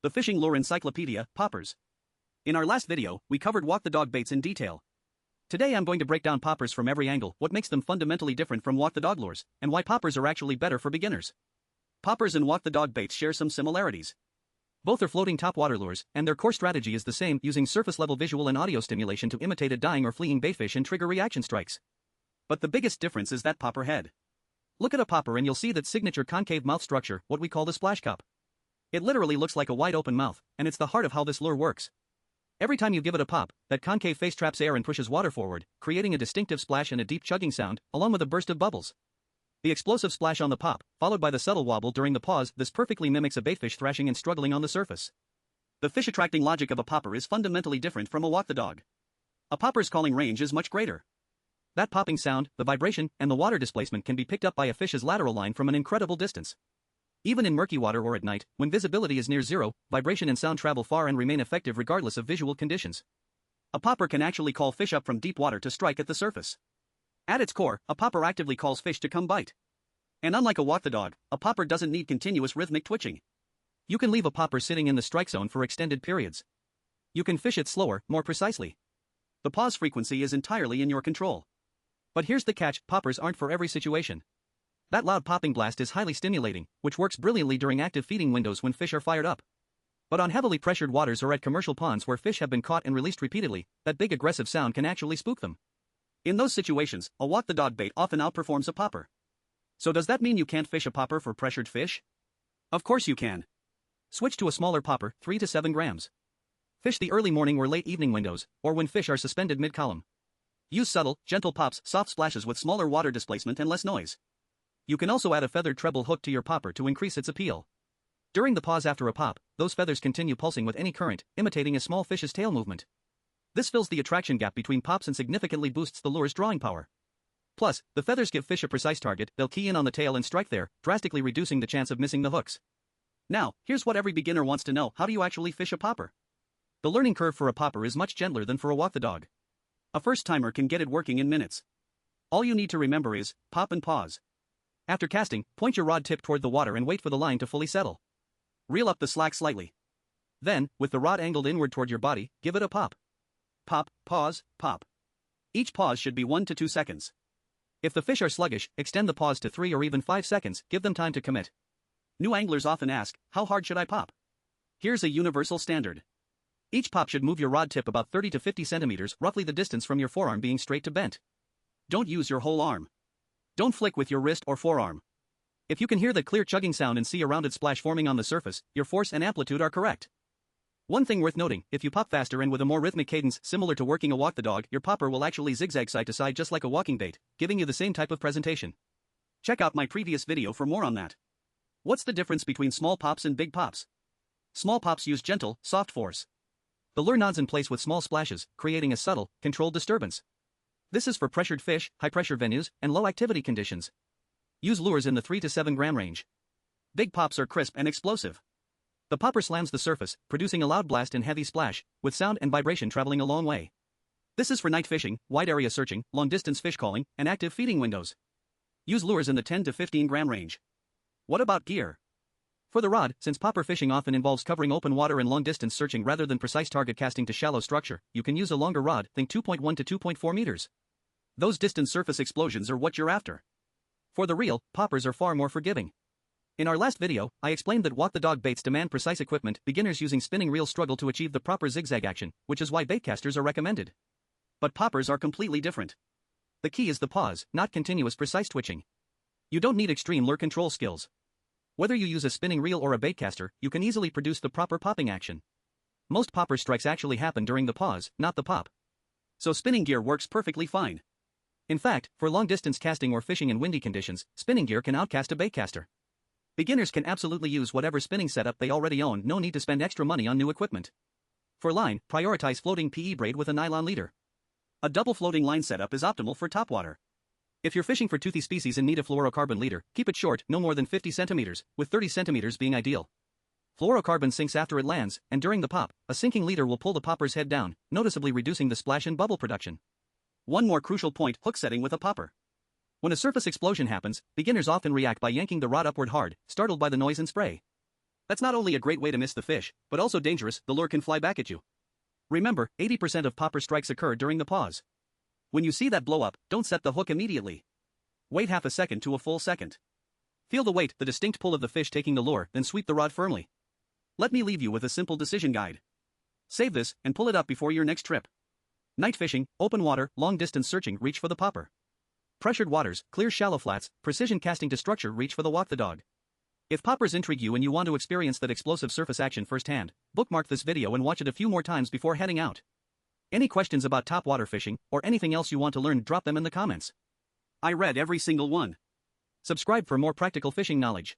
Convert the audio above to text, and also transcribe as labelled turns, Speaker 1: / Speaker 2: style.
Speaker 1: The Fishing Lure Encyclopedia, Poppers. In our last video, we covered walk the dog baits in detail. Today I'm going to break down poppers from every angle, what makes them fundamentally different from walk the dog lures, and why poppers are actually better for beginners. Poppers and walk the dog baits share some similarities. Both are floating topwater lures, and their core strategy is the same, using surface-level visual and audio stimulation to imitate a dying or fleeing baitfish and trigger reaction strikes. But the biggest difference is that popper head. Look at a popper and you'll see that signature concave mouth structure, what we call the splash cup. It literally looks like a wide open mouth, and it's the heart of how this lure works. Every time you give it a pop, that concave face traps air and pushes water forward, creating a distinctive splash and a deep chugging sound, along with a burst of bubbles. The explosive splash on the pop, followed by the subtle wobble during the pause, this perfectly mimics a baitfish thrashing and struggling on the surface. The fish-attracting logic of a popper is fundamentally different from a walk the dog. A popper's calling range is much greater. That popping sound, the vibration, and the water displacement can be picked up by a fish's lateral line from an incredible distance. Even in murky water or at night, when visibility is near zero, vibration and sound travel far and remain effective regardless of visual conditions. A popper can actually call fish up from deep water to strike at the surface. At its core, a popper actively calls fish to come bite. And unlike a walk the dog, a popper doesn't need continuous rhythmic twitching. You can leave a popper sitting in the strike zone for extended periods. You can fish it slower, more precisely. The pause frequency is entirely in your control. But here's the catch, poppers aren't for every situation. That loud popping blast is highly stimulating, which works brilliantly during active feeding windows when fish are fired up. But on heavily pressured waters or at commercial ponds where fish have been caught and released repeatedly, that big aggressive sound can actually spook them. In those situations, a walk the dog bait often outperforms a popper. So does that mean you can't fish a popper for pressured fish? Of course you can. Switch to a smaller popper, 3 to 7 grams. Fish the early morning or late evening windows, or when fish are suspended mid-column. Use subtle, gentle pops, soft splashes with smaller water displacement and less noise. You can also add a feathered treble hook to your popper to increase its appeal. During the pause after a pop, those feathers continue pulsing with any current, imitating a small fish's tail movement. This fills the attraction gap between pops and significantly boosts the lure's drawing power. Plus, the feathers give fish a precise target, they'll key in on the tail and strike there, drastically reducing the chance of missing the hooks. Now, here's what every beginner wants to know: how do you actually fish a popper? The learning curve for a popper is much gentler than for a walk the dog. A first-timer can get it working in minutes. All you need to remember is, pop and pause. After casting, point your rod tip toward the water and wait for the line to fully settle. Reel up the slack slightly. Then, with the rod angled inward toward your body, give it a pop. Pop, pause, pop. Each pause should be 1 to 2 seconds. If the fish are sluggish, extend the pause to 3 or even 5 seconds, give them time to commit. New anglers often ask, how hard should I pop? Here's a universal standard. Each pop should move your rod tip about 30 to 50 centimeters, roughly the distance from your forearm being straight to bent. Don't use your whole arm. Don't flick with your wrist or forearm. If you can hear the clear chugging sound and see a rounded splash forming on the surface, your force and amplitude are correct. One thing worth noting, if you pop faster and with a more rhythmic cadence similar to working a walk the dog, your popper will actually zigzag side to side just like a walking bait, giving you the same type of presentation. Check out my previous video for more on that. What's the difference between small pops and big pops? Small pops use gentle, soft force. The lure nods in place with small splashes, creating a subtle, controlled disturbance. This is for pressured fish, high-pressure venues, and low-activity conditions. Use lures in the 3 to 7 gram range. Big pops are crisp and explosive. The popper slams the surface, producing a loud blast and heavy splash, with sound and vibration traveling a long way. This is for night fishing, wide area searching, long-distance fish calling, and active feeding windows. Use lures in the 10 to 15 gram range. What about gear? For the rod, since popper fishing often involves covering open water and long-distance searching rather than precise target casting to shallow structure, you can use a longer rod, think 2.1 to 2.4 meters. Those distant surface explosions are what you're after. For the reel, poppers are far more forgiving. In our last video, I explained that walk the dog baits demand precise equipment, beginners using spinning reels struggle to achieve the proper zigzag action, which is why baitcasters are recommended. But poppers are completely different. The key is the pause, not continuous precise twitching. You don't need extreme lure control skills. Whether you use a spinning reel or a baitcaster, you can easily produce the proper popping action. Most popper strikes actually happen during the pause, not the pop. So spinning gear works perfectly fine. In fact, for long-distance casting or fishing in windy conditions, spinning gear can outcast a baitcaster. Beginners can absolutely use whatever spinning setup they already own, no need to spend extra money on new equipment. For line, prioritize floating PE braid with a nylon leader. A double floating line setup is optimal for topwater. If you're fishing for toothy species and need a fluorocarbon leader, keep it short, no more than 50 centimeters, with 30 centimeters being ideal. Fluorocarbon sinks after it lands, and during the pop, a sinking leader will pull the popper's head down, noticeably reducing the splash and bubble production. One more crucial point, hook setting with a popper. When a surface explosion happens, beginners often react by yanking the rod upward hard, startled by the noise and spray. That's not only a great way to miss the fish, but also dangerous, the lure can fly back at you. Remember, 80% of popper strikes occur during the pause. When you see that blow up, don't set the hook immediately. Wait half a second to a full second. Feel the weight, the distinct pull of the fish taking the lure, then sweep the rod firmly. Let me leave you with a simple decision guide. Save this, and pull it up before your next trip. Night fishing, open water, long distance searching, reach for the popper. Pressured waters, clear shallow flats, precision casting to structure, reach for the walk the dog. If poppers intrigue you and you want to experience that explosive surface action firsthand, bookmark this video and watch it a few more times before heading out. Any questions about topwater fishing, or anything else you want to learn, drop them in the comments. I read every single one. Subscribe for more practical fishing knowledge.